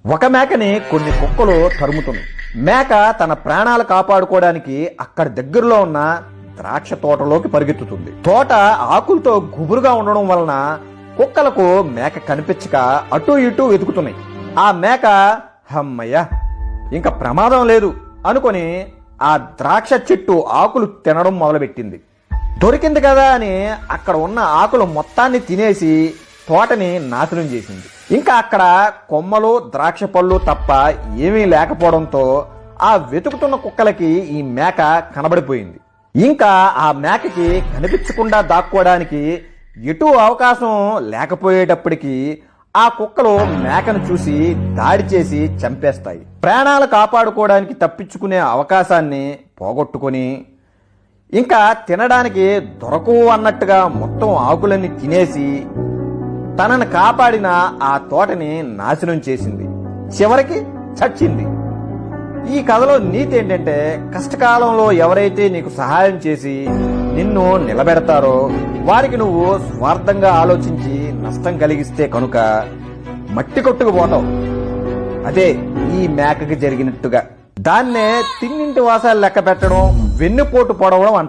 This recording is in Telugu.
ఒక మేకని కొన్ని కుక్కలు తరుముతున్నాయి. మేక తన ప్రాణాలు కాపాడుకోవడానికి అక్కడ దగ్గరలో ఉన్న ద్రాక్ష తోటలోకి పరిగెత్తుతుంది. తోట ఆకులతో గుబురుగా ఉండడం వలన కుక్కలకు మేక కనిపించక అటూ ఇటూ వెతుకుతున్నాయి. ఆ మేక హమ్మయ్య ఇంకా ప్రమాదం లేదు అనుకొని ఆ ద్రాక్ష చెట్టు ఆకులు తినడం మొదలుపెట్టింది. దొరికింది కదా అని అక్కడ ఉన్న ఆకులు మొత్తాన్ని తినేసి తోటని నాశనం చేసింది. ఇంకా అక్కడ కొమ్మలు ద్రాక్ష పళ్ళు తప్ప ఏమీ లేకపోవడంతో ఆ వెతుకుతున్న కుక్కలకి ఈ మేక కనబడిపోయింది. ఇంకా ఆ మేకకి కనిపించకుండా దాక్కోవడానికి ఎటు అవకాశం లేకపోయేటప్పటికీ ఆ కుక్కలు మేకను చూసి దాడి చేసి చంపేస్తాయి. ప్రాణాలు కాపాడుకోవడానికి తప్పించుకునే అవకాశాన్ని పోగొట్టుకొని ఇంకా తినడానికి దొరకవు అన్నట్టుగా మొత్తం ఆకులన్నీ తినేసి తనను కాపాడిన ఆ తోటని నాశనం చేసింది. చివరికి చచ్చింది. ఈ కథలో నీతి ఏంటంటే, కష్టకాలంలో ఎవరైతే నీకు సహాయం చేసి నిన్ను నిలబెడతారో వారికి నువ్వు స్వార్థంగా ఆలోచించి నష్టం కలిగిస్తే కనుక మట్టి కొట్టుకుపోతావు. అదే ఈ మేకకి జరిగినట్టుగా. దాన్నే తిన్నింటి వాసాలు లెక్క పెట్టడం, వెన్నుపోటు పొడవడం అంటారు.